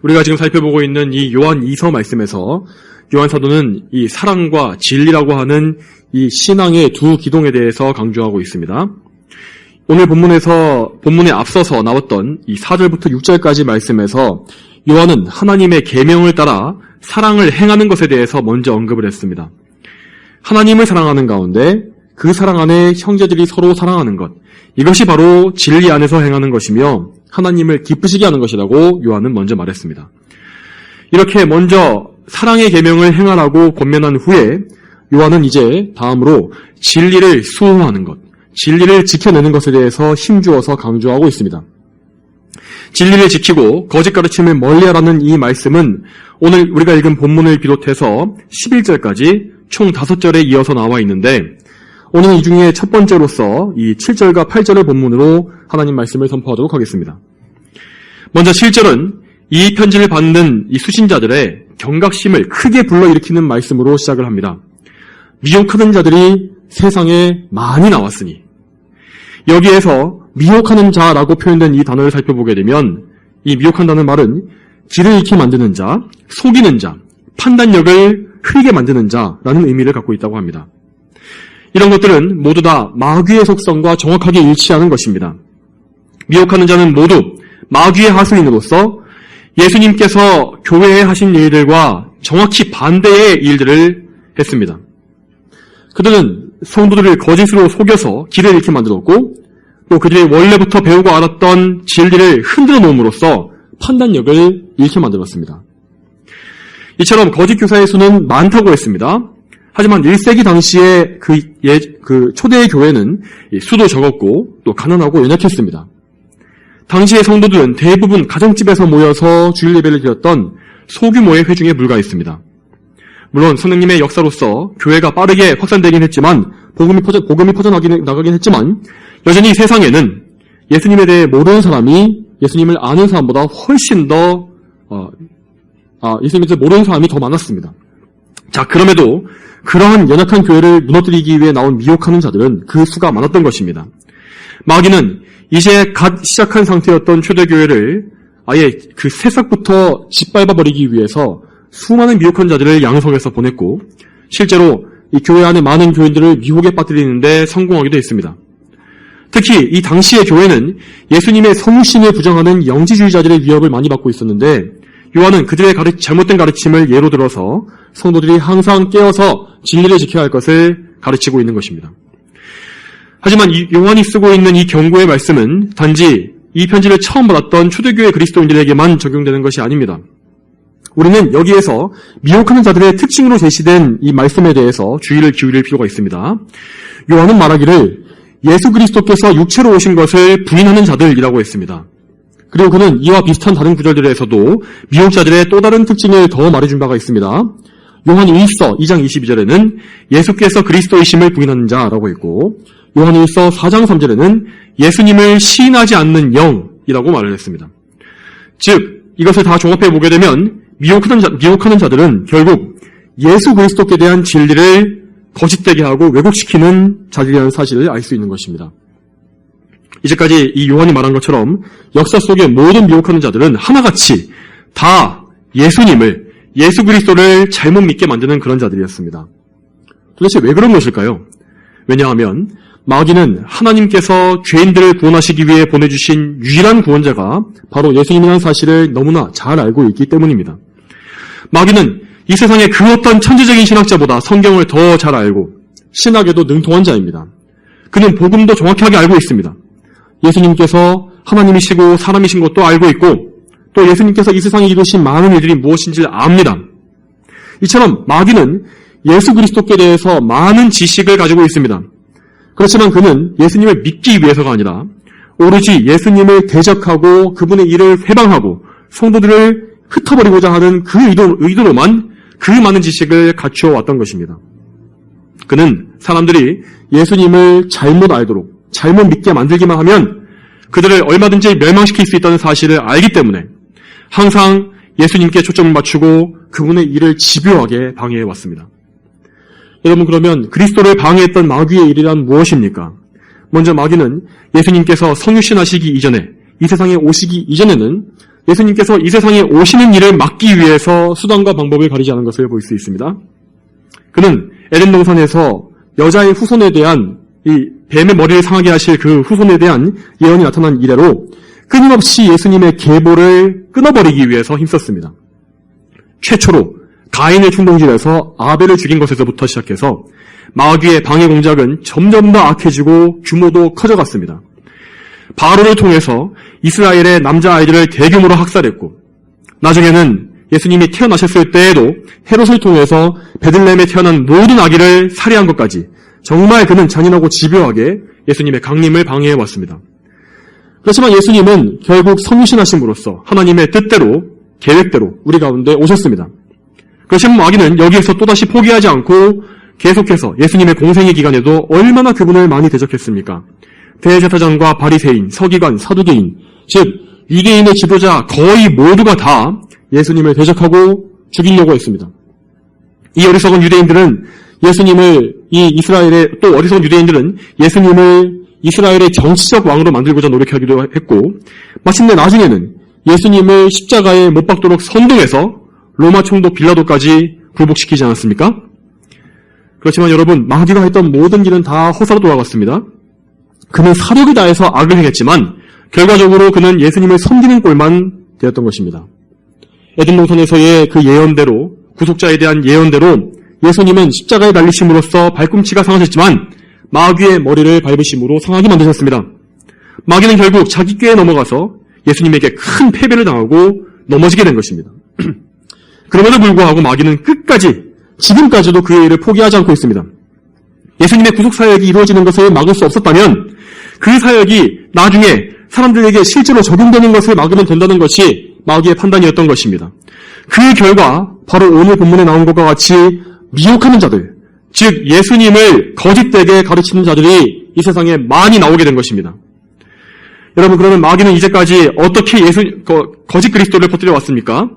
우리가 지금 살펴보고 있는 이 요한 2서 말씀에서 요한 사도는 이 사랑과 진리라고 하는 이 신앙의 두 기동에 대해서 강조하고 있습니다. 오늘 본문에 앞서서 나왔던 이 4절부터 6절까지 말씀에서 요한은 하나님의 계명을 따라 사랑을 행하는 것에 대해서 먼저 언급을 했습니다. 하나님을 사랑하는 가운데 그 사랑 안에 형제들이 서로 사랑하는 것, 이것이 바로 진리 안에서 행하는 것이며 하나님을 기쁘시게 하는 것이라고 요한은 먼저 말했습니다. 이렇게 먼저 사랑의 계명을 행하라고 권면한 후에 요한은 이제 다음으로 진리를 수호하는 것, 진리를 지켜내는 것에 대해서 힘주어서 강조하고 있습니다. 진리를 지키고 거짓 가르침을 멀리하라는 이 말씀은 오늘 우리가 읽은 본문을 비롯해서 11절까지 총 5절에 이어서 나와 있는데 오늘 이 중에 첫 번째로서 이 7절과 8절의 본문으로 하나님 말씀을 선포하도록 하겠습니다. 먼저 7절은 이 편지를 받는 이 수신자들의 경각심을 크게 불러일으키는 말씀으로 시작을 합니다. 미혹하는 자들이 세상에 많이 나왔으니, 여기에서 미혹하는 자라고 표현된 이 단어를 살펴보게 되면 이 미혹한다는 말은 길을 잃게 만드는 자, 속이는 자, 판단력을 흐리게 만드는 자라는 의미를 갖고 있다고 합니다. 이런 것들은 모두 다 마귀의 속성과 정확하게 일치하는 것입니다. 미혹하는 자는 모두 마귀의 하수인으로서 예수님께서 교회에 하신 일들과 정확히 반대의 일들을 했습니다. 그들은 성도들을 거짓으로 속여서 길을 잃게 만들었고 또 그들이 원래부터 배우고 알았던 진리를 흔들어 놓음으로써 판단력을 잃게 만들었습니다. 이처럼 거짓 교사의 수는 많다고 했습니다. 하지만 1세기 당시에 그 초대의 교회는 수도 적었고 또 가난하고 연약했습니다. 당시의 성도들은 대부분 가정집에서 모여서 주일 예배를 드렸던 소규모의 회중에 불과했습니다. 물론 성령님의 역사로서 교회가 빠르게 확산되긴 했지만 복음이 퍼져나가긴 했지만 여전히 세상에는 예수님에 대해 모르는 사람이 예수님을 아는 사람보다 훨씬 더 예수님에 대해 모르는 사람이 더 많았습니다. 자, 그럼에도 그러한 연약한 교회를 무너뜨리기 위해 나온 미혹하는 자들은 그 수가 많았던 것입니다. 마귀는 이제 갓 시작한 상태였던 초대교회를 아예 그 새싹부터 짓밟아버리기 위해서 수많은 미혹한 자들을 양성해서 보냈고 실제로 이 교회 안에 많은 교인들을 미혹에 빠뜨리는 데 성공하기도 했습니다. 특히 이 당시의 교회는 예수님의 성신을 부정하는 영지주의자들의 위협을 많이 받고 있었는데 요한은 그들의 잘못된 가르침을 예로 들어서 성도들이 항상 깨어서 진리를 지켜야 할 것을 가르치고 있는 것입니다. 하지만 요한이 쓰고 있는 이 경고의 말씀은 단지 이 편지를 처음 받았던 초대교회 그리스도인들에게만 적용되는 것이 아닙니다. 우리는 여기에서 미혹하는 자들의 특징으로 제시된 이 말씀에 대해서 주의를 기울일 필요가 있습니다. 요한은 말하기를 예수 그리스도께서 육체로 오신 것을 부인하는 자들이라고 했습니다. 그리고 그는 이와 비슷한 다른 구절들에서도 미혹자들의 또 다른 특징을 더 말해준 바가 있습니다. 요한 1서 2장 22절에는 예수께서 그리스도이심을 부인하는 자라고 했고 요한 1서 4장 3절에는 예수님을 시인하지 않는 영이라고 말을 했습니다. 즉 이것을 다 종합해 보게 되면 미혹하는 자들은 결국 예수 그리스도께 대한 진리를 거짓되게 하고 왜곡시키는 자들이라는 사실을 알 수 있는 것입니다. 이제까지 이 요한이 말한 것처럼 역사 속의 모든 미혹하는 자들은 하나같이 다 예수 그리스도를 잘못 믿게 만드는 그런 자들이었습니다. 도대체 왜 그런 것일까요? 왜냐하면 마귀는 하나님께서 죄인들을 구원하시기 위해 보내주신 유일한 구원자가 바로 예수님이라는 사실을 너무나 잘 알고 있기 때문입니다. 마귀는 이 세상의 그 어떤 천재적인 신학자보다 성경을 더 잘 알고 신학에도 능통한 자입니다. 그는 복음도 정확하게 알고 있습니다. 예수님께서 하나님이시고 사람이신 것도 알고 있고 또 예수님께서 이 세상에 이루신 많은 일들이 무엇인지를 압니다. 이처럼 마귀는 예수 그리스도께 대해서 많은 지식을 가지고 있습니다. 그렇지만 그는 예수님을 믿기 위해서가 아니라 오로지 예수님을 대적하고 그분의 일을 회방하고 성도들을 흩어버리고자 하는 그 의도로만 그 많은 지식을 갖추어 왔던 것입니다. 그는 사람들이 예수님을 잘못 알도록 잘못 믿게 만들기만 하면 그들을 얼마든지 멸망시킬 수 있다는 사실을 알기 때문에 항상 예수님께 초점을 맞추고 그분의 일을 집요하게 방해해왔습니다. 여러분, 그러면 그리스도를 방해했던 마귀의 일이란 무엇입니까? 먼저 마귀는 예수님께서 성육신하시기 이전에 이 세상에 오시기 이전에는 예수님께서 이 세상에 오시는 일을 막기 위해서 수단과 방법을 가리지 않은 것을 볼 수 있습니다. 그는 에덴 동산에서 여자의 후손에 대한 이 뱀의 머리를 상하게 하실 그 후손에 대한 예언이 나타난 이래로 끊임없이 예수님의 계보를 끊어버리기 위해서 힘썼습니다. 최초로 가인을 충동질해서 아벨을 죽인 것에서부터 시작해서 마귀의 방해 공작은 점점 더 악해지고 규모도 커져갔습니다. 바로를 통해서 이스라엘의 남자아이들을 대규모로 학살했고 나중에는 예수님이 태어나셨을 때에도 헤롯을 통해서 베들레헴에 태어난 모든 아기를 살해한 것까지 정말 그는 잔인하고 집요하게 예수님의 강림을 방해해왔습니다. 그렇지만 예수님은 결국 성유신하심으로써 하나님의 뜻대로 계획대로 우리 가운데 오셨습니다. 그렇지만 마귀는 여기에서 또다시 포기하지 않고 계속해서 예수님의 공생의 기간에도 얼마나 그분을 많이 대적했습니까? 대제사장과 바리새인, 서기관, 사두개인, 즉 유대인의 지도자 거의 모두가 다 예수님을 대적하고 죽이려고 했습니다. 이 어리석은 유대인들은 또 어리석은 유대인들은 예수님을 이스라엘의 정치적 왕으로 만들고자 노력하기도 했고, 마침내 나중에는 예수님을 십자가에 못 박도록 선동해서 로마 총독 빌라도까지 굴복시키지 않았습니까? 그렇지만 여러분, 마귀가 했던 모든 길은 다 허사로 돌아갔습니다. 그는 사력이 다해서 악을 행했지만 결과적으로 그는 예수님을 섬기는 꼴만 되었던 것입니다. 에덴 동산에서의 그 예언대로, 구속자에 대한 예언대로 예수님은 십자가에 달리심으로써 발꿈치가 상하셨지만 마귀의 머리를 밟으심으로 상하게 만드셨습니다. 마귀는 결국 자기 꾀에 넘어가서 예수님에게 큰 패배를 당하고 넘어지게 된 것입니다. 그럼에도 불구하고 마귀는 지금까지도 그의 일을 포기하지 않고 있습니다. 예수님의 구속사역이 이루어지는 것을 막을 수 없었다면 그 사역이 나중에 사람들에게 실제로 적용되는 것을 막으면 된다는 것이 마귀의 판단이었던 것입니다. 그 결과 바로 오늘 본문에 나온 것과 같이 미혹하는 자들, 즉 예수님을 거짓되게 가르치는 자들이 이 세상에 많이 나오게 된 것입니다. 여러분, 그러면 마귀는 이제까지 어떻게 거짓 그리스도를 퍼뜨려 왔습니까?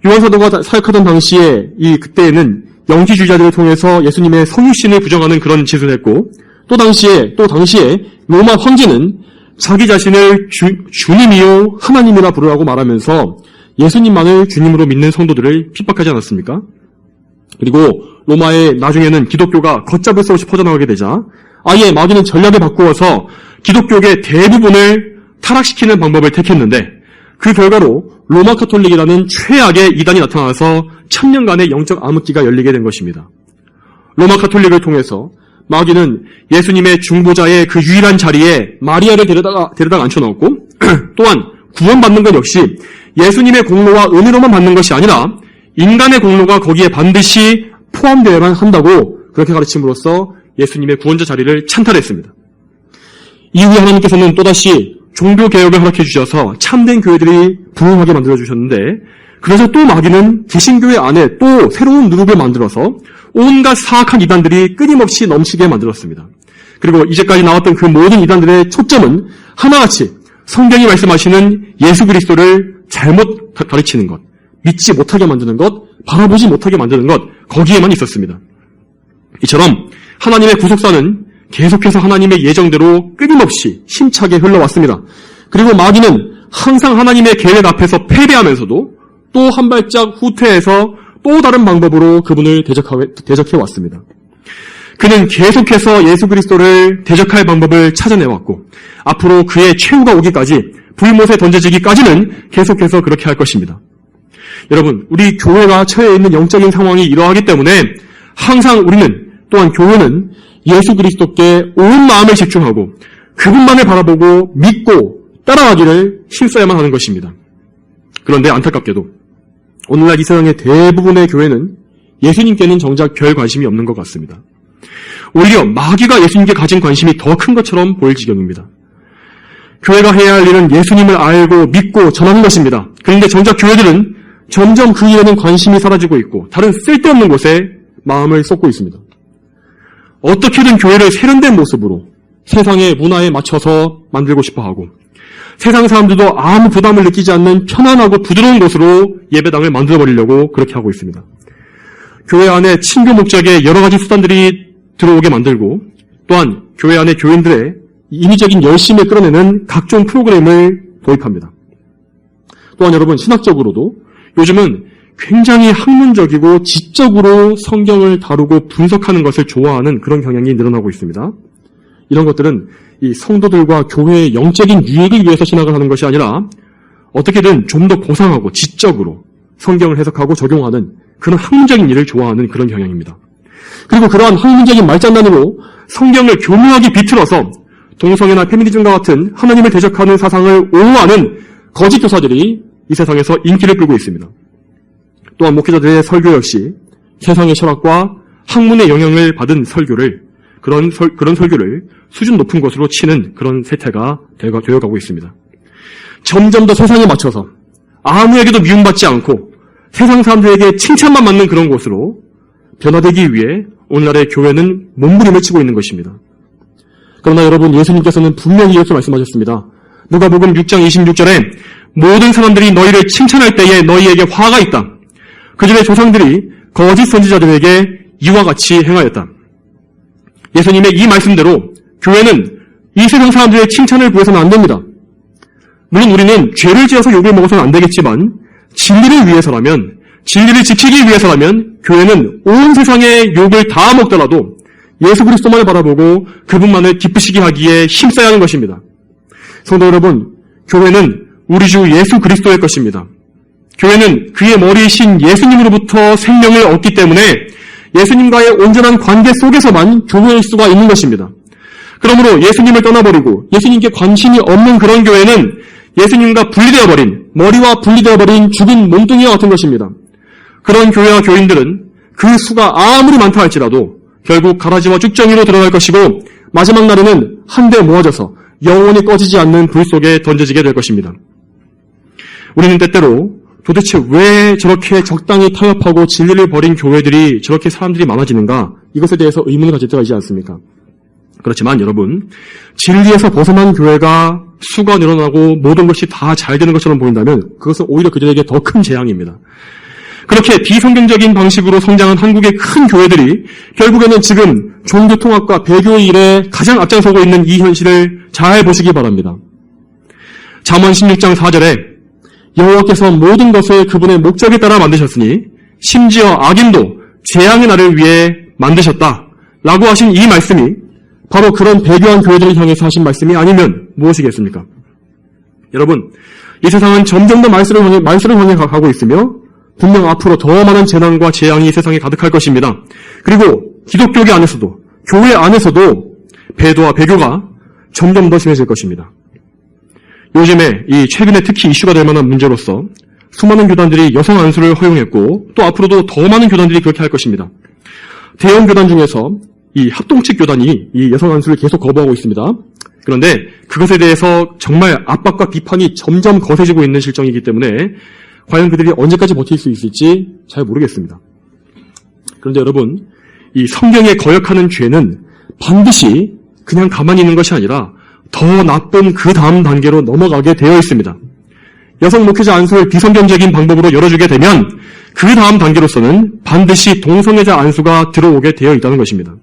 요한사도가 사역하던 당시에 그때에는 영지주의자들을 통해서 예수님의 성육신을 부정하는 그런 짓을 했고, 또 당시에 로마 황제는 자기 자신을 주님이요 하나님이라 부르라고 말하면서 예수님만을 주님으로 믿는 성도들을 핍박하지 않았습니까? 그리고 로마에 나중에는 기독교가 걷잡을 수 없이 퍼져나가게 되자 아예 마귀는 전략을 바꾸어서 기독교의 대부분을 타락시키는 방법을 택했는데, 그 결과로 로마 카톨릭이라는 최악의 이단이 나타나서 1000년간의 영적 암흑기가 열리게 된 것입니다. 로마 카톨릭을 통해서 마귀는 예수님의 중보자의 그 유일한 자리에 마리아를 데려다가 앉혀놓았고, 또한 구원받는 것 역시 예수님의 공로와 은혜로만 받는 것이 아니라 인간의 공로가 거기에 반드시 포함되어야만 한다고 그렇게 가르침으로써 예수님의 구원자 자리를 찬탈했습니다. 이후에 하나님께서는 또다시 종교개혁을 허락해 주셔서 참된 교회들이 부흥하게 만들어주셨는데, 그래서 또 마귀는 개신교회 안에 또 새로운 누룩을 만들어서 온갖 사악한 이단들이 끊임없이 넘치게 만들었습니다. 그리고 이제까지 나왔던 그 모든 이단들의 초점은 하나같이 성경이 말씀하시는 예수 그리스도를 잘못 가르치는 것, 믿지 못하게 만드는 것, 바라보지 못하게 만드는 것, 거기에만 있었습니다. 이처럼 하나님의 구속사는 계속해서 하나님의 예정대로 끊임없이 힘차게 흘러왔습니다. 그리고 마귀는 항상 하나님의 계획 앞에서 패배하면서도 또 한 발짝 후퇴해서 또 다른 방법으로 그분을 대적해왔습니다. 그는 계속해서 예수 그리스도를 대적할 방법을 찾아내왔고, 앞으로 그의 최후가 오기까지, 불못에 던져지기까지는 계속해서 그렇게 할 것입니다. 여러분, 우리 교회가 처해 있는 영적인 상황이 이러하기 때문에 항상 또한 교회는 예수 그리스도께 온 마음을 집중하고 그분만을 바라보고 믿고 따라가기를 힘써야만 하는 것입니다. 그런데 안타깝게도 오늘날 이 세상의 대부분의 교회는 예수님께는 정작 별 관심이 없는 것 같습니다. 오히려 마귀가 예수님께 가진 관심이 더 큰 것처럼 보일 지경입니다. 교회가 해야 할 일은 예수님을 알고 믿고 전하는 것입니다. 그런데 정작 교회들은 점점 그 일에는 관심이 사라지고 있고 다른 쓸데없는 곳에 마음을 쏟고 있습니다. 어떻게든 교회를 세련된 모습으로 세상의 문화에 맞춰서 만들고 싶어하고, 세상 사람들도 아무 부담을 느끼지 않는 편안하고 부드러운 곳으로 예배당을 만들어버리려고 그렇게 하고 있습니다. 교회 안에 친교 목적의 여러 가지 수단들이 들어오게 만들고, 또한 교회 안에 교인들의 인위적인 열심을 끌어내는 각종 프로그램을 도입합니다. 또한 여러분 신학적으로도 요즘은 굉장히 학문적이고 지적으로 성경을 다루고 분석하는 것을 좋아하는 그런 경향이 늘어나고 있습니다. 이런 것들은 이 성도들과 교회의 영적인 유익을 위해서 신학을 하는 것이 아니라 어떻게든 좀 더 고상하고 지적으로 성경을 해석하고 적용하는 그런 학문적인 일을 좋아하는 그런 경향입니다. 그리고 그러한 학문적인 말장난으로 성경을 교묘하게 비틀어서 동성애나 페미니즘과 같은 하나님을 대적하는 사상을 옹호하는 거짓 교사들이 이 세상에서 인기를 끌고 있습니다. 또한 목회자들의 설교 역시 세상의 철학과 학문의 영향을 받은 설교를 그런 설교를 수준 높은 것으로 치는 그런 세태가 되어가고 있습니다. 점점 더 세상에 맞춰서 아무에게도 미움받지 않고 세상 사람들에게 칭찬만 받는 그런 곳으로 변화되기 위해 오늘날의 교회는 몸부림을 치고 있는 것입니다. 그러나 여러분, 예수님께서는 분명히 이렇게 말씀하셨습니다. 누가복음 6장 26절에 모든 사람들이 너희를 칭찬할 때에 너희에게 화가 있다. 그들의 조상들이 거짓 선지자들에게 이와 같이 행하였다. 예수님의 이 말씀대로 교회는 이 세상 사람들의 칭찬을 구해서는 안 됩니다. 물론 우리는 죄를 지어서 욕을 먹어서는 안 되겠지만 진리를 위해서라면, 진리를 지키기 위해서라면 교회는 온 세상의 욕을 다 먹더라도 예수 그리스도만을 바라보고 그분만을 기쁘시게 하기에 힘써야 하는 것입니다. 성도 여러분, 교회는 우리 주 예수 그리스도의 것입니다. 교회는 그의 머리이신 예수님으로부터 생명을 얻기 때문에 예수님과의 온전한 관계 속에서만 교회일 수가 있는 것입니다. 그러므로 예수님을 떠나버리고 예수님께 관심이 없는 그런 교회는 예수님과 분리되어버린, 머리와 분리되어버린 죽은 몸뚱이와 같은 것입니다. 그런 교회와 교인들은 그 수가 아무리 많다 할지라도 결국 가라지와 쭉정이로 드러날 것이고 마지막 날에는 한데 모아져서 영원히 꺼지지 않는 불 속에 던져지게 될 것입니다. 우리는 때때로 도대체 왜 저렇게 적당히 타협하고 진리를 버린 교회들이 저렇게 사람들이 많아지는가, 이것에 대해서 의문을 가질 때가 있지 않습니까? 그렇지만 여러분, 진리에서 벗어난 교회가 수가 늘어나고 모든 것이 다 잘 되는 것처럼 보인다면 그것은 오히려 그들에게 더 큰 재앙입니다. 그렇게 비성경적인 방식으로 성장한 한국의 큰 교회들이 결국에는 지금 종교통합과 배교의 일에 가장 앞장서고 있는 이 현실을 잘 보시기 바랍니다. 잠언 16장 4절에 여호와께서 모든 것을 그분의 목적에 따라 만드셨으니 심지어 악인도 재앙의 날을 위해 만드셨다 라고 하신 이 말씀이 바로 그런 배교한 교회들을 향해서 하신 말씀이 아니면 무엇이겠습니까? 여러분, 이 세상은 점점 더 말씀을 향해 가고 있으며 분명 앞으로 더 많은 재난과 재앙이 세상에 가득할 것입니다. 그리고 기독교계 안에서도, 교회 안에서도 배도와 배교가 점점 더 심해질 것입니다. 요즘에 이 최근에 특히 이슈가 될 만한 문제로서 수많은 교단들이 여성 안수를 허용했고 또 앞으로도 더 많은 교단들이 그렇게 할 것입니다. 대형 교단 중에서 이 합동측 교단이 이 여성 안수를 계속 거부하고 있습니다. 그런데 그것에 대해서 정말 압박과 비판이 점점 거세지고 있는 실정이기 때문에 과연 그들이 언제까지 버틸 수 있을지 잘 모르겠습니다. 그런데 여러분, 이 성경에 거역하는 죄는 반드시 그냥 가만히 있는 것이 아니라 더 나쁜 그 다음 단계로 넘어가게 되어 있습니다. 여성 목회자 안수를 비성경적인 방법으로 열어주게 되면 그 다음 단계로서는 반드시 동성애자 안수가 들어오게 되어 있다는 것입니다.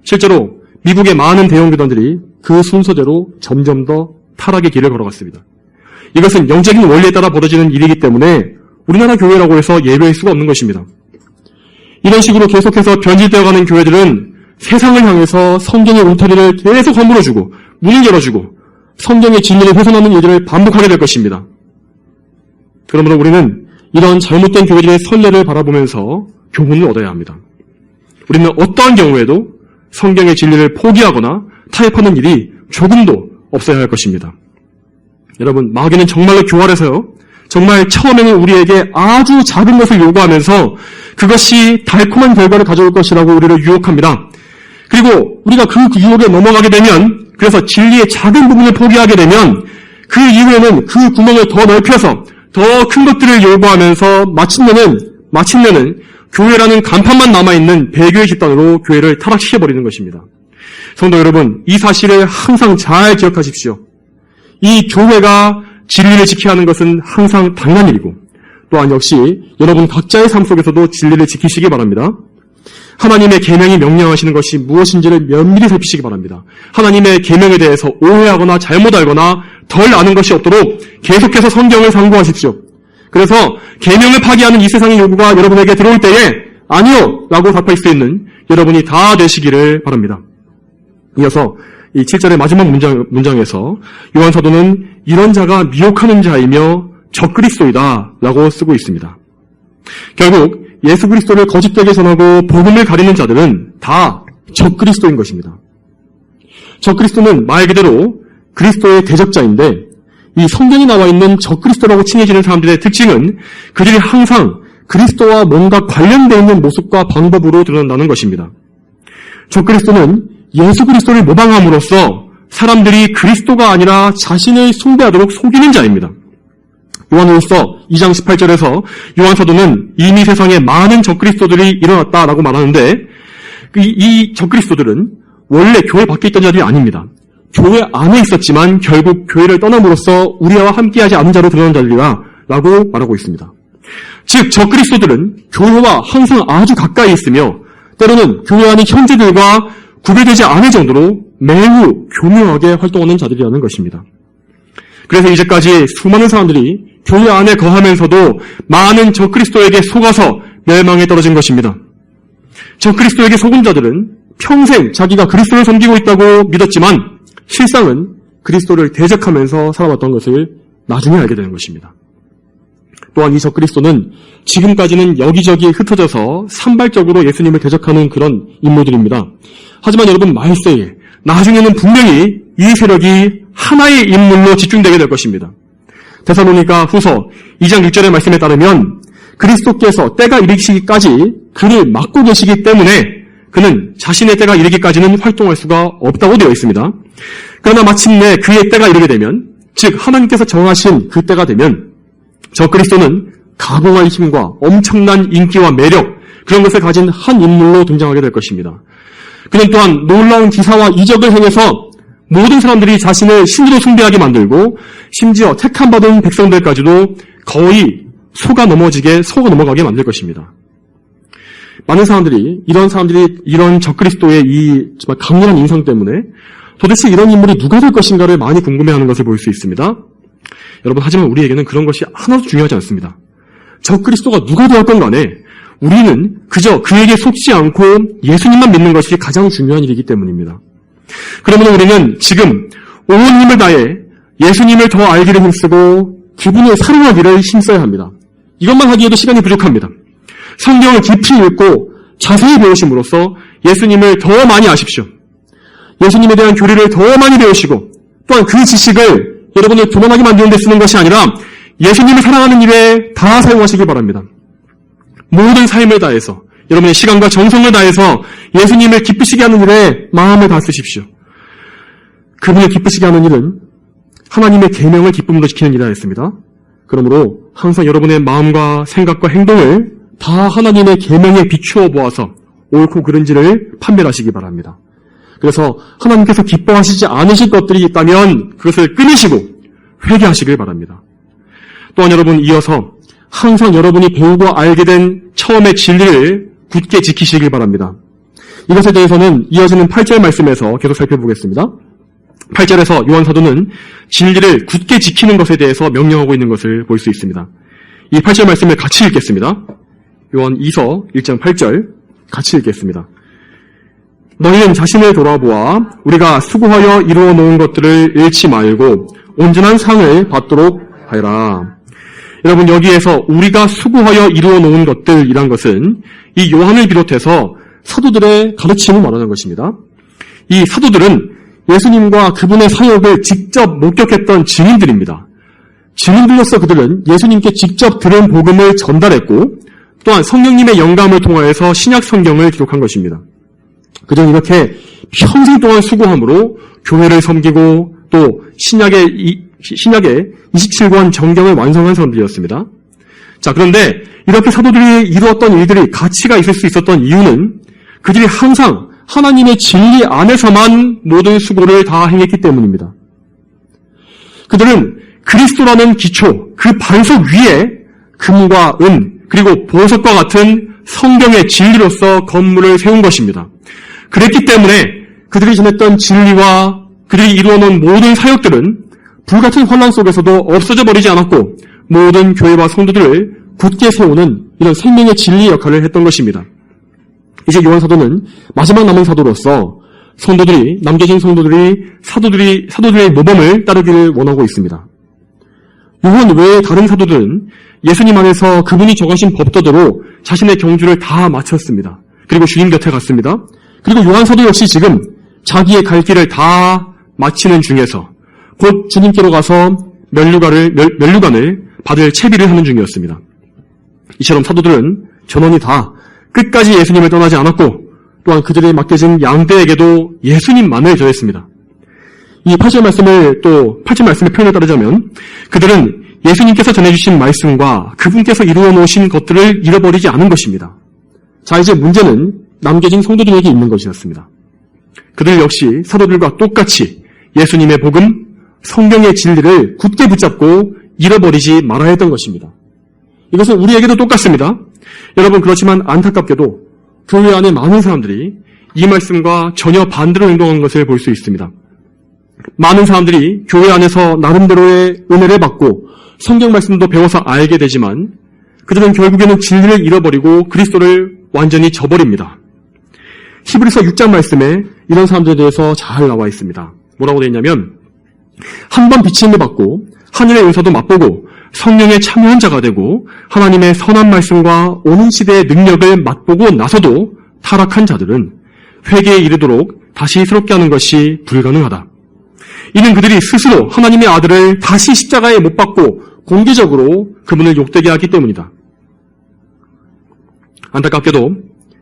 실제로 미국의 많은 대형 교단들이 그 순서대로 점점 더 타락의 길을 걸어갔습니다. 이것은 영적인 원리에 따라 벌어지는 일이기 때문에 우리나라 교회라고 해서 예외일 수가 없는 것입니다. 이런 식으로 계속해서 변질되어가는 교회들은 세상을 향해서 성경의 울타리를 계속 허물어주고 문을 열어주고 성경의 진리를 훼손하는 일들을 반복하게 될 것입니다. 그러므로 우리는 이런 잘못된 교회들의 선례를 바라보면서 교훈을 얻어야 합니다. 우리는 어떠한 경우에도 성경의 진리를 포기하거나 타협하는 일이 조금도 없어야 할 것입니다. 여러분, 마귀는 정말로 교활해서요, 정말 처음에는 우리에게 아주 작은 것을 요구하면서 그것이 달콤한 결과를 가져올 것이라고 우리를 유혹합니다. 그리고 우리가 그 유혹에 넘어가게 되면, 그래서 진리의 작은 부분을 포기하게 되면 그 이후에는 그 구멍을 더 넓혀서 더 큰 것들을 요구하면서 마침내는 교회라는 간판만 남아있는 배교의 집단으로 교회를 타락시켜버리는 것입니다. 성도 여러분, 이 사실을 항상 잘 기억하십시오. 이 교회가 진리를 지켜야 하는 것은 항상 당연한 일이고 또한 역시 여러분 각자의 삶 속에서도 진리를 지키시기 바랍니다. 하나님의 계명이 명령하시는 것이 무엇인지를 면밀히 살피시기 바랍니다. 하나님의 계명에 대해서 오해하거나 잘못 알거나 덜 아는 것이 없도록 계속해서 성경을 상고하십시오. 그래서 계명을 파기하는 이 세상의 요구가 여러분에게 들어올 때에 아니요! 라고 답할 수 있는 여러분이 다 되시기를 바랍니다. 이어서 이 7절의 마지막 문장에서 요한 사도는 이런 자가 미혹하는 자이며 적그리스도이다 라고 쓰고 있습니다. 결국 예수 그리스도를 거짓되게 전하고 복음을 가리는 자들은 다 적그리스도인 것입니다. 적그리스도는 말 그대로 그리스도의 대적자인데 이 성경에 나와 있는 적그리스도라고 칭해지는 사람들의 특징은 그들이 항상 그리스도와 뭔가 관련되어 있는 모습과 방법으로 드러난다는 것입니다. 적그리스도는 예수 그리스도를 모방함으로써 사람들이 그리스도가 아니라 자신을 숭배하도록 속이는 자입니다. 요한일서 2장 18절에서 요한 사도는 이미 세상에 많은 적그리스도들이 일어났다라고 말하는데 이 적그리스도들은 원래 교회 밖에 있던 자들이 아닙니다. 교회 안에 있었지만 결국 교회를 떠남으로써 우리와 함께하지 않은 자로 드러난 자들이다 라고 말하고 있습니다. 즉 적그리스도들은 교회와 항상 아주 가까이 있으며 때로는 교회 안의 형제들과 구별되지 않을 정도로 매우 교묘하게 활동하는 자들이라는 것입니다. 그래서 이제까지 수많은 사람들이 교회 안에 거하면서도 많은 적그리스도에게 속아서 멸망에 떨어진 것입니다. 적그리스도에게 속은 자들은 평생 자기가 그리스도를 섬기고 있다고 믿었지만 실상은 그리스도를 대적하면서 살아왔던 것을 나중에 알게 되는 것입니다. 또한 이 적그리스도는 지금까지는 여기저기 흩어져서 산발적으로 예수님을 대적하는 그런 인물들입니다. 하지만 여러분 말세에 나중에는 분명히 이 세력이 하나의 인물로 집중되게 될 것입니다. 데살로니가 후서 2장 6절의 말씀에 따르면 그리스도께서 때가 이르시기까지 그를 막고 계시기 때문에 그는 자신의 때가 이르기까지는 활동할 수가 없다고 되어 있습니다. 그러나 마침내 그의 때가 이르게 되면, 즉 하나님께서 정하신 그 때가 되면 적그리스도는 가공할 힘과 엄청난 인기와 매력, 그런 것을 가진 한 인물로 등장하게 될 것입니다. 그는 또한 놀라운 기사와 이적을 행해서 모든 사람들이 자신을 신으로 숭배하게 만들고 심지어 택함받은 백성들까지도 거의 속아 넘어가게 만들 것입니다. 많은 사람들이 이런 적그리스도의 이 정말 강렬한 인상 때문에 도대체 이런 인물이 누가 될 것인가를 많이 궁금해하는 것을 볼 수 있습니다. 여러분, 하지만 우리에게는 그런 것이 하나도 중요하지 않습니다. 적그리스도가 누가 되었건 간에 우리는 그저 그에게 속지 않고 예수님만 믿는 것이 가장 중요한 일이기 때문입니다. 그러면 우리는 지금 온 힘을 다해 예수님을 더 알기를 힘쓰고 그분을 사랑하기를 힘써야 합니다. 이것만 하기에도 시간이 부족합니다. 성경을 깊이 읽고 자세히 배우심으로써 예수님을 더 많이 아십시오. 예수님에 대한 교리를 더 많이 배우시고 또한 그 지식을 여러분을 교만하게 만드는 데 쓰는 것이 아니라 예수님을 사랑하는 일에 다 사용하시길 바랍니다. 모든 삶을 다해서 여러분의 시간과 정성을 다해서 예수님을 기쁘시게 하는 일에 마음을 다 쓰십시오. 그분을 기쁘시게 하는 일은 하나님의 계명을 기쁨으로 지키는 일이라 했습니다. 그러므로 항상 여러분의 마음과 생각과 행동을 다 하나님의 계명에 비추어 보아서 옳고 그른지를 판별하시기 바랍니다. 그래서 하나님께서 기뻐하시지 않으실 것들이 있다면 그것을 끊으시고 회개하시길 바랍니다. 또한 여러분, 이어서 항상 여러분이 배우고 알게 된 처음의 진리를 굳게 지키시길 바랍니다. 이것에 대해서는 이어지는 8절 말씀에서 계속 살펴보겠습니다. 8절에서 요한 사도는 진리를 굳게 지키는 것에 대해서 명령하고 있는 것을 볼 수 있습니다. 이 8절 말씀을 같이 읽겠습니다. 요한 2서 1장 8절 같이 읽겠습니다. 너희는 자신을 돌아보아 우리가 수고하여 이루어 놓은 것들을 잃지 말고 온전한 상을 받도록 하여라. 여러분, 여기에서 우리가 수고하여 이루어 놓은 것들이란 것은 이 요한을 비롯해서 사도들의 가르침을 말하는 것입니다. 이 사도들은 예수님과 그분의 사역을 직접 목격했던 증인들입니다. 증인들로서 그들은 예수님께 직접 들은 복음을 전달했고 또한 성령님의 영감을 통하여서 신약 성경을 기록한 것입니다. 그들은 이렇게 평생 동안 수고함으로 교회를 섬기고 또 신약의 27권 정경을 완성한 사람들이었습니다. 자, 그런데 이렇게 사도들이 이루었던 일들이 가치가 있을 수 있었던 이유는 그들이 항상 하나님의 진리 안에서만 모든 수고를 다 행했기 때문입니다. 그들은 그리스도라는 기초, 그 반석 위에 금과 은, 그리고 보석과 같은 성경의 진리로서 건물을 세운 것입니다. 그랬기 때문에 그들이 전했던 진리와 그들이 이루어놓은 모든 사역들은 불같은 혼란 속에서도 없어져 버리지 않았고 모든 교회와 성도들을 굳게 세우는 이런 생명의 진리 역할을 했던 것입니다. 이제 요한 사도는 마지막 남은 사도로서 남겨진 성도들이 사도들의 모범을 따르기를 원하고 있습니다. 요한 외에 다른 사도들은 예수님 안에서 그분이 정하신 법도대로 자신의 경주를 다 마쳤습니다. 그리고 주님 곁에 갔습니다. 그리고 요한 사도 역시 지금 자기의 갈 길을 다 마치는 중에서 곧 주님께로 가서 면류관을 받을 채비를 하는 중이었습니다. 이처럼 사도들은 전원이 다 끝까지 예수님을 떠나지 않았고 또한 그들이 맡겨진 양떼에게도 예수님만을 전했습니다. 이 8절 말씀의 표현에 따르자면 그들은 예수님께서 전해주신 말씀과 그분께서 이루어 놓으신 것들을 잃어버리지 않은 것입니다. 자, 이제 문제는 남겨진 성도들에게 있는 것이었습니다. 그들 역시 사도들과 똑같이 예수님의 복음, 성경의 진리를 굳게 붙잡고 잃어버리지 말아야 했던 것입니다. 이것은 우리에게도 똑같습니다. 여러분, 그렇지만 안타깝게도 교회 안에 많은 사람들이 이 말씀과 전혀 반대로 행동한 것을 볼 수 있습니다. 많은 사람들이 교회 안에서 나름대로의 은혜를 받고 성경 말씀도 배워서 알게 되지만 그들은 결국에는 진리를 잃어버리고 그리스도를 완전히 저버립니다. 히브리서 6장 말씀에 이런 사람들에 대해서 잘 나와 있습니다. 뭐라고 되어 있냐면 한 번 비침을 받고 하늘의 은사도 맛보고 성령에 참여한 자가 되고 하나님의 선한 말씀과 오는 시대의 능력을 맛보고 나서도 타락한 자들은 회개에 이르도록 다시 새롭게 하는 것이 불가능하다. 이는 그들이 스스로 하나님의 아들을 다시 십자가에 못 박고 공개적으로 그분을 욕되게 하기 때문이다. 안타깝게도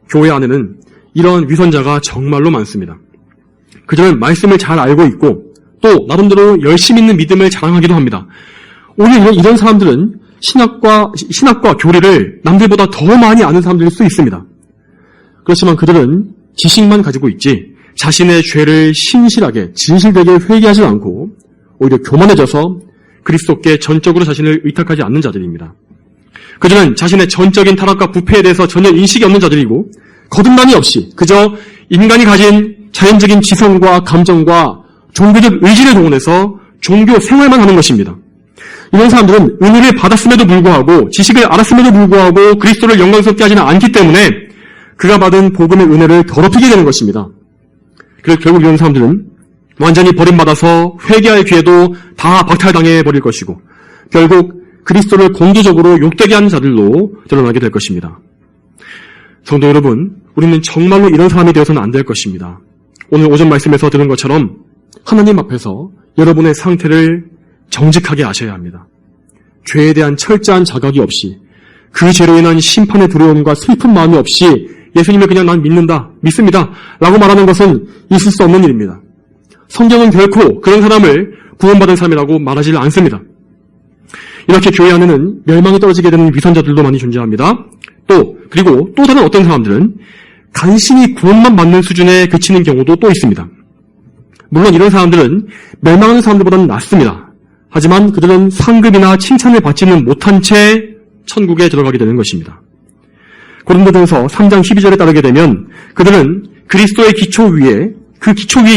교회 안에는 이런 위선자가 정말로 많습니다. 그들은 말씀을 잘 알고 있고 또 나름대로 열심 있는 믿음을 자랑하기도 합니다. 오히려 이런 사람들은 신학과 교리를 남들보다 더 많이 아는 사람들일 수 있습니다. 그렇지만 그들은 지식만 가지고 있지 자신의 죄를 신실하게 진실되게 회개하지 않고 오히려 교만해져서 그리스도께 전적으로 자신을 의탁하지 않는 자들입니다. 그들은 자신의 전적인 타락과 부패에 대해서 전혀 인식이 없는 자들이고 거듭남이 없이 그저 인간이 가진 자연적인 지성과 감정과 종교적 의지를 동원해서 종교 생활만 하는 것입니다. 이런 사람들은 은혜를 받았음에도 불구하고 지식을 알았음에도 불구하고 그리스도를 영광스럽게 하지는 않기 때문에 그가 받은 복음의 은혜를 더럽히게 되는 것입니다. 그래서 결국 이런 사람들은 완전히 버림받아서 회개할 기회도 다 박탈당해 버릴 것이고 결국 그리스도를 공개적으로 욕되게 하는 자들로 드러나게 될 것입니다. 성도 여러분, 우리는 정말로 이런 사람이 되어서는 안 될 것입니다. 오늘 오전 말씀에서 들은 것처럼 하나님 앞에서 여러분의 상태를 정직하게 아셔야 합니다. 죄에 대한 철저한 자각이 없이 그 죄로 인한 심판의 두려움과 슬픈 마음이 없이 예수님을 그냥 난 믿습니다 라고 말하는 것은 있을 수 없는 일입니다. 성경은 결코 그런 사람을 구원받은 사람이라고 말하지 않습니다. 이렇게 교회 안에는 멸망이 떨어지게 되는 위선자들도 많이 존재합니다. 그리고 또 다른 어떤 사람들은 간신히 구원만 받는 수준에 그치는 경우도 또 있습니다. 물론 이런 사람들은 멸망하는 사람들보다는 낫습니다. 하지만 그들은 상급이나 칭찬을 받지는 못한 채 천국에 들어가게 되는 것입니다. 고린도전서 3장 12절에 따르게 되면 그들은 그리스도의 기초 위에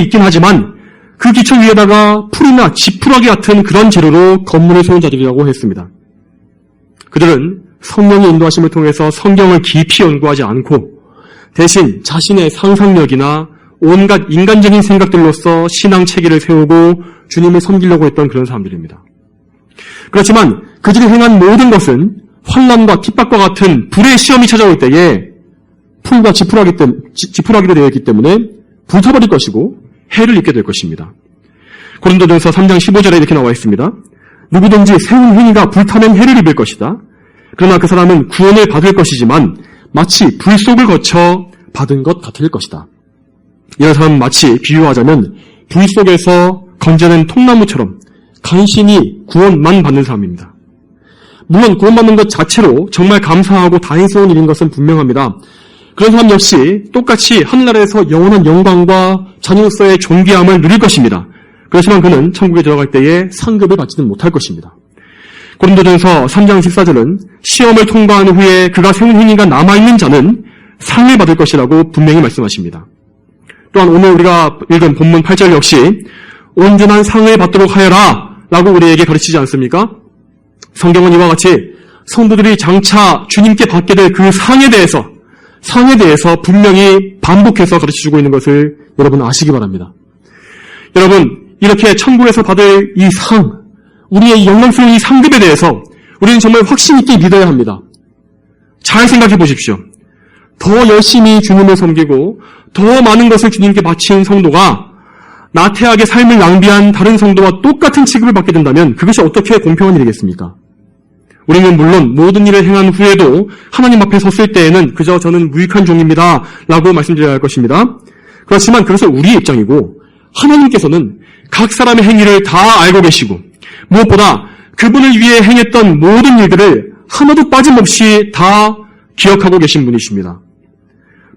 있긴 하지만 그 기초 위에다가 풀이나 지푸라기 같은 그런 재료로 건물을 세운 자들이라고 했습니다. 그들은 성령의 인도하심을 통해서 성경을 깊이 연구하지 않고 대신 자신의 상상력이나 온갖 인간적인 생각들로서 신앙 체계를 세우고 주님을 섬기려고 했던 그런 사람들입니다. 그렇지만 그들이 행한 모든 것은 환난과 핍박과 같은 불의 시험이 찾아올 때에 풀과 지푸라기로 되어 있기 때문에 불타버릴 것이고 해를 입게 될 것입니다. 고린도전서 3장 15절에 이렇게 나와 있습니다. 누구든지 세운 행위가 불타면 해를 입을 것이다. 그러나 그 사람은 구원을 받을 것이지만 마치 불 속을 거쳐 받은 것 같을 것이다. 이런 사람은 마치 비유하자면 불 속에서 건져낸 통나무처럼 간신히 구원만 받는 사람입니다. 물론 구원받는 것 자체로 정말 감사하고 다행스러운 일인 것은 분명합니다. 그런 사람 역시 똑같이 하늘나라에서 영원한 영광과 자녀로서의 존귀함을 누릴 것입니다. 그렇지만 그는 천국에 들어갈 때에 상급을 받지는 못할 것입니다. 고린도전서 3장 14절은 시험을 통과한 후에 그가 세운 행위가 남아있는 자는 상을 받을 것이라고 분명히 말씀하십니다. 또한 오늘 우리가 읽은 본문 8절 역시 온전한 상을 받도록 하여라 라고 우리에게 가르치지 않습니까? 성경은 이와 같이 성도들이 장차 주님께 받게 될 그 상에 대해서 분명히 반복해서 가르쳐주고 있는 것을 여러분 아시기 바랍니다. 여러분, 이렇게 천국에서 받을 이 상, 우리의 영광스러운 이 상급에 대해서 우리는 정말 확신 있게 믿어야 합니다. 잘 생각해 보십시오. 더 열심히 주님을 섬기고 더 많은 것을 주님께 바친 성도가 나태하게 삶을 낭비한 다른 성도와 똑같은 취급을 받게 된다면 그것이 어떻게 공평한 일이겠습니까? 우리는 물론 모든 일을 행한 후에도 하나님 앞에 섰을 때에는 그저 저는 무익한 종입니다 라고 말씀드려야 할 것입니다. 그렇지만 그것은 우리의 입장이고 하나님께서는 각 사람의 행위를 다 알고 계시고 무엇보다 그분을 위해 행했던 모든 일들을 하나도 빠짐없이 다 기억하고 계신 분이십니다.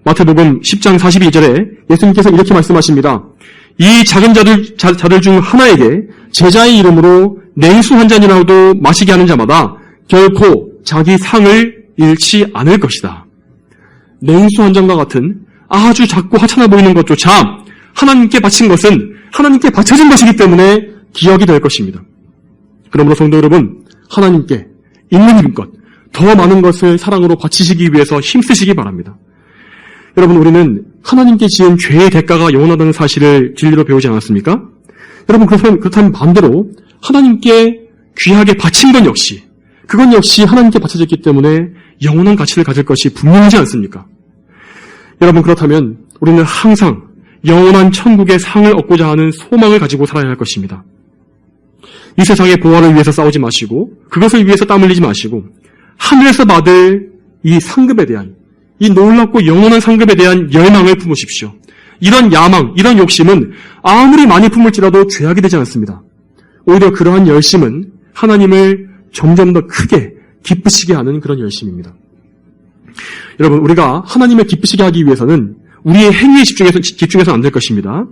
마태복음 10장 42절에 예수님께서 이렇게 말씀하십니다. 이 작은 자들 중 하나에게 제자의 이름으로 냉수 한 잔이라도 마시게 하는 자마다 결코 자기 상을 잃지 않을 것이다. 냉수 한 잔과 같은 아주 작고 하찮아 보이는 것조차 하나님께 바친 것은 하나님께 바쳐진 것이기 때문에 기억이 될 것입니다. 그러므로 성도 여러분, 하나님께 있는 힘껏 더 많은 것을 사랑으로 바치시기 위해서 힘쓰시기 바랍니다. 여러분, 우리는 하나님께 지은 죄의 대가가 영원하다는 사실을 진리로 배우지 않았습니까? 여러분, 그렇다면 반대로 하나님께 귀하게 바친 그건 역시 하나님께 바쳐졌기 때문에 영원한 가치를 가질 것이 분명하지 않습니까? 여러분, 그렇다면 우리는 항상 영원한 천국의 상을 얻고자 하는 소망을 가지고 살아야 할 것입니다. 이 세상의 보화를 위해서 싸우지 마시고 그것을 위해서 땀 흘리지 마시고 하늘에서 받을 이 상급에 대한 이 놀랍고 영원한 상급에 대한 열망을 품으십시오. 이런 야망, 이런 욕심은 아무리 많이 품을지라도 죄악이 되지 않습니다. 오히려 그러한 열심은 하나님을 점점 더 크게 기쁘시게 하는 그런 열심입니다. 여러분, 우리가 하나님을 기쁘시게 하기 위해서는 우리의 행위에 집중해서는 안 될 것입니다.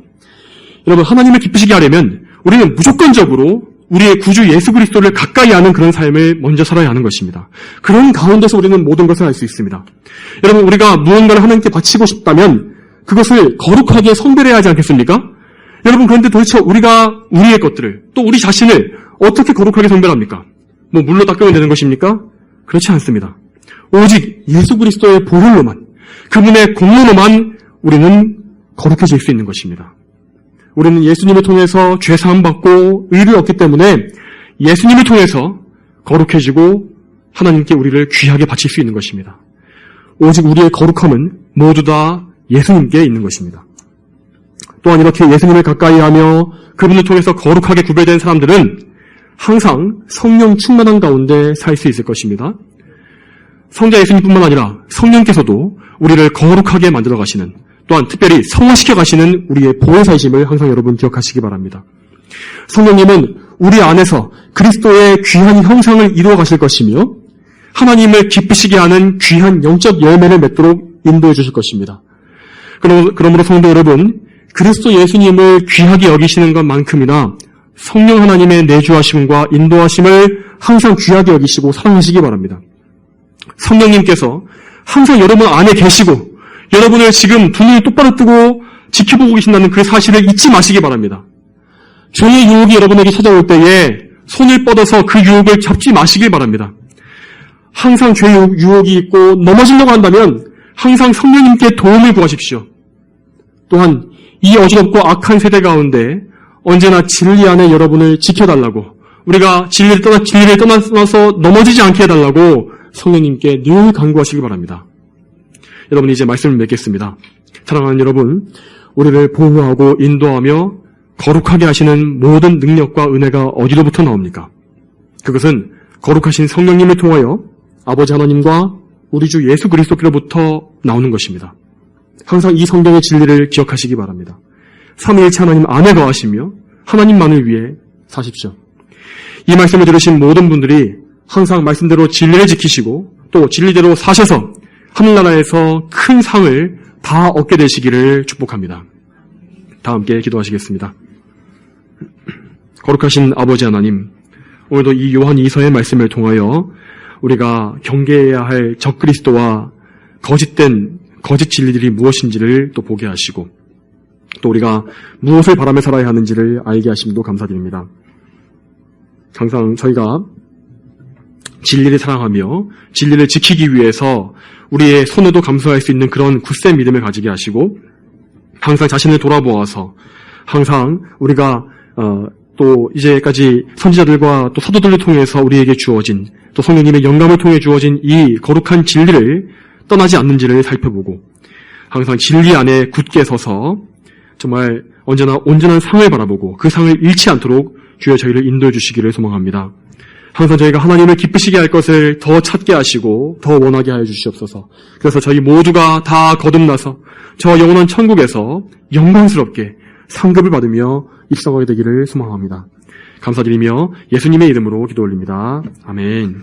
여러분, 하나님을 기쁘시게 하려면 우리는 무조건적으로 우리의 구주 예수 그리스도를 가까이 하는 그런 삶을 먼저 살아야 하는 것입니다. 그런 가운데서 우리는 모든 것을 할 수 있습니다. 여러분, 우리가 무언가를 하나님께 바치고 싶다면 그것을 거룩하게 성별해야 하지 않겠습니까? 여러분, 그런데 도대체 우리가 우리의 것들을 또 우리 자신을 어떻게 거룩하게 성별합니까? 물로 닦으면 되는 것입니까? 그렇지 않습니다. 오직 예수 그리스도의 보혈로만, 그분의 공로로만 우리는 거룩해질 수 있는 것입니다. 우리는 예수님을 통해서 죄사함 받고 의를 얻기 때문에 예수님을 통해서 거룩해지고 하나님께 우리를 귀하게 바칠 수 있는 것입니다. 오직 우리의 거룩함은 모두 다 예수님께 있는 것입니다. 또한 이렇게 예수님을 가까이 하며 그분을 통해서 거룩하게 구별된 사람들은 항상 성령 충만한 가운데 살 수 있을 것입니다. 성자 예수님뿐만 아니라 성령께서도 우리를 거룩하게 만들어 가시는, 또한 특별히 성화시켜 가시는 우리의 보혜사이심을 항상 여러분 기억하시기 바랍니다. 성령님은 우리 안에서 그리스도의 귀한 형상을 이루어 가실 것이며 하나님을 기쁘시게 하는 귀한 영적 열매를 맺도록 인도해 주실 것입니다. 그러므로 성도 여러분, 그리스도 예수님을 귀하게 여기시는 것만큼이나 성령 하나님의 내주하심과 인도하심을 항상 귀하게 여기시고 사랑하시기 바랍니다. 성령님께서 항상 여러분 안에 계시고 여러분을 지금 두 눈을 똑바로 뜨고 지켜보고 계신다는 그 사실을 잊지 마시기 바랍니다. 죄의 유혹이 여러분에게 찾아올 때에 손을 뻗어서 그 유혹을 잡지 마시길 바랍니다. 항상 죄의 유혹이 있고 넘어지려고 한다면 항상 성령님께 도움을 구하십시오. 또한 이 어지럽고 악한 세대 가운데 언제나 진리 안에 여러분을 지켜달라고, 우리가 진리를 떠나서 넘어지지 않게 해달라고 성령님께 늘 간구하시기 바랍니다. 여러분, 이제 말씀을 맺겠습니다. 사랑하는 여러분, 우리를 보호하고 인도하며 거룩하게 하시는 모든 능력과 은혜가 어디로부터 나옵니까? 그것은 거룩하신 성령님을 통하여 아버지 하나님과 우리 주 예수 그리스도께로부터 나오는 것입니다. 항상 이 성경의 진리를 기억하시기 바랍니다. 삼위일체 하나님 안에 거하시며 하나님만을 위해 사십시오. 이 말씀을 들으신 모든 분들이 항상 말씀대로 진리를 지키시고 또 진리대로 사셔서 하늘나라에서 큰 상을 다 얻게 되시기를 축복합니다. 다 함께 기도하시겠습니다. 거룩하신 아버지 하나님, 오늘도 이 요한 2서의 말씀을 통하여 우리가 경계해야 할 적그리스도와 거짓 진리들이 무엇인지를 또 보게 하시고 또 우리가 무엇을 바라며 살아야 하는지를 알게 하심도 감사드립니다. 항상 저희가 진리를 사랑하며 진리를 지키기 위해서 우리의 손해도 감수할 수 있는 그런 굳센 믿음을 가지게 하시고 항상 자신을 돌아보아서 항상 우리가 또 이제까지 선지자들과 또 사도들을 통해서 우리에게 주어진 또 성령님의 영감을 통해 주어진 이 거룩한 진리를 떠나지 않는지를 살펴보고 항상 진리 안에 굳게 서서 정말 언제나 온전한 상을 바라보고 그 상을 잃지 않도록 주여 저희를 인도해 주시기를 소망합니다. 항상 저희가 하나님을 기쁘시게 할 것을 더 찾게 하시고 더 원하게 하여 주시옵소서. 그래서 저희 모두가 다 거듭나서 저 영원한 천국에서 영광스럽게 상급을 받으며 입성하게 되기를 소망합니다. 감사드리며 예수님의 이름으로 기도 올립니다. 아멘.